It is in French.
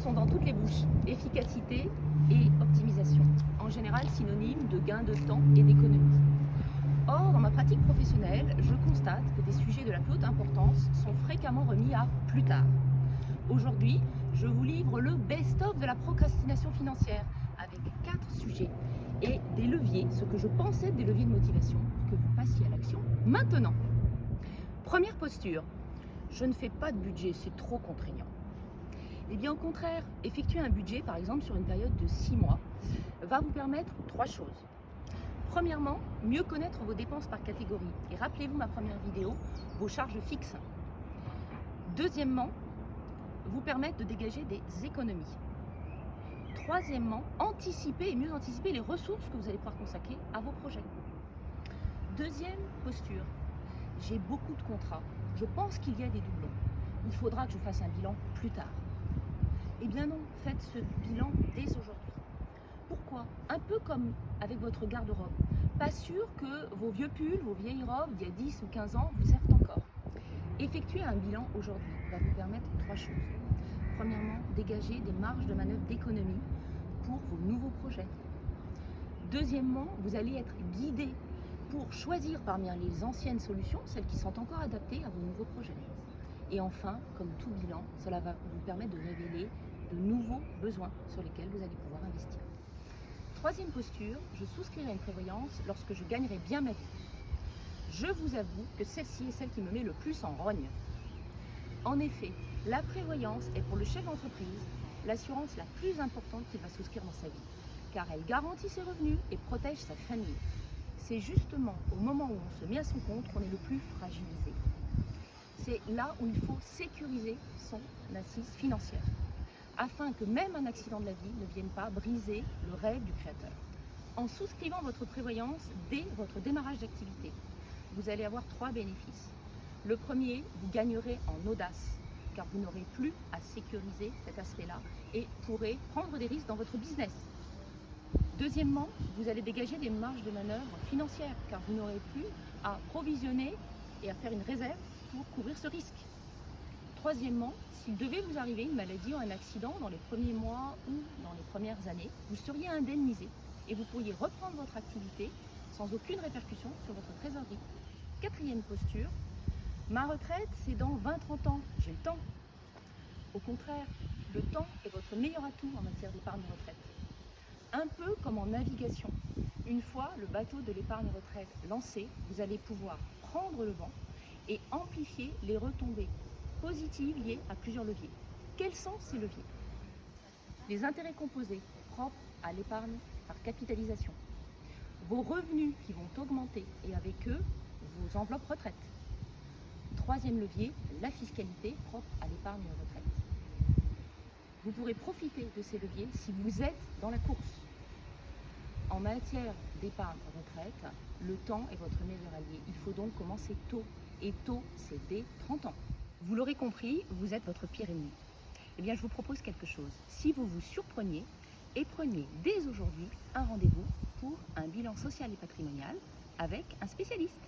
sont dans toutes les bouches. Efficacité et optimisation. En général, synonyme de gain de temps et d'économie. Or, dans ma pratique professionnelle, je constate que des sujets de la plus haute importance sont fréquemment remis à plus tard. Aujourd'hui, je vous livre le best-of de la procrastination financière avec 4 sujets et des leviers, ce que je pense être des leviers de motivation, que vous passiez à l'action maintenant. Première posture, je ne fais pas de budget, c'est trop contraignant. Eh bien au contraire, effectuer un budget par exemple sur une période de 6 mois va vous permettre 3 choses. Premièrement, mieux connaître vos dépenses par catégorie. Et rappelez-vous ma première vidéo, vos charges fixes. Deuxièmement, vous permettre de dégager des économies. Troisièmement, anticiper et mieux anticiper les ressources que vous allez pouvoir consacrer à vos projets. Deuxième posture, j'ai beaucoup de contrats. Je pense qu'il y a des doublons. Il faudra que je fasse un bilan plus tard. Eh bien non, faites ce bilan dès aujourd'hui. Pourquoi? Un peu comme avec votre garde-robe. Pas sûr que vos vieux pulls, vos vieilles robes d'il y a 10 ou 15 ans vous servent encore. Effectuer un bilan aujourd'hui va vous permettre 3 choses. Premièrement, dégager des marges de manœuvre d'économie pour vos nouveaux projets. Deuxièmement, vous allez être guidé pour choisir parmi les anciennes solutions, celles qui sont encore adaptées à vos nouveaux projets. Et enfin, comme tout bilan, cela va vous permettre de révéler de nouveaux besoins sur lesquels vous allez pouvoir investir. Troisième posture, je souscrirai à une prévoyance lorsque je gagnerai bien ma vie. Je vous avoue que celle-ci est celle qui me met le plus en rogne. En effet, la prévoyance est pour le chef d'entreprise l'assurance la plus importante qu'il va souscrire dans sa vie, car elle garantit ses revenus et protège sa famille. C'est justement au moment où on se met à son compte qu'on est le plus fragilisé. C'est là où il faut sécuriser son assise financière, afin que même un accident de la vie ne vienne pas briser le rêve du créateur. En souscrivant votre prévoyance dès votre démarrage d'activité, vous allez avoir 3 bénéfices. Le premier, vous gagnerez en audace, car vous n'aurez plus à sécuriser cet aspect-là et pourrez prendre des risques dans votre business. Deuxièmement, vous allez dégager des marges de manœuvre financières, car vous n'aurez plus à provisionner et à faire une réserve pour couvrir ce risque. Troisièmement, s'il devait vous arriver une maladie ou un accident dans les premiers mois ou dans les premières années, vous seriez indemnisé et vous pourriez reprendre votre activité sans aucune répercussion sur votre trésorerie. Quatrième posture, ma retraite c'est dans 20-30 ans, j'ai le temps. Au contraire, le temps est votre meilleur atout en matière d'épargne retraite. Un peu comme en navigation. Une fois le bateau de l'épargne retraite lancé, vous allez pouvoir prendre le vent et amplifier les retombées positives liées à plusieurs leviers. Quels sont ces leviers? Les intérêts composés propres à l'épargne par capitalisation, vos revenus qui vont augmenter et avec eux vos enveloppes retraite. Troisième levier, la fiscalité propre à l'épargne retraite. Vous pourrez profiter de ces leviers si vous êtes dans la course. En matière d'épargne retraite, le temps est votre meilleur allié. Il faut donc commencer tôt. Et tôt, c'est dès 30 ans. Vous l'aurez compris, vous êtes votre pire ennemi. Eh bien, je vous propose quelque chose. Si vous vous surpreniez, et prenez dès aujourd'hui un rendez-vous pour un bilan social et patrimonial avec un spécialiste.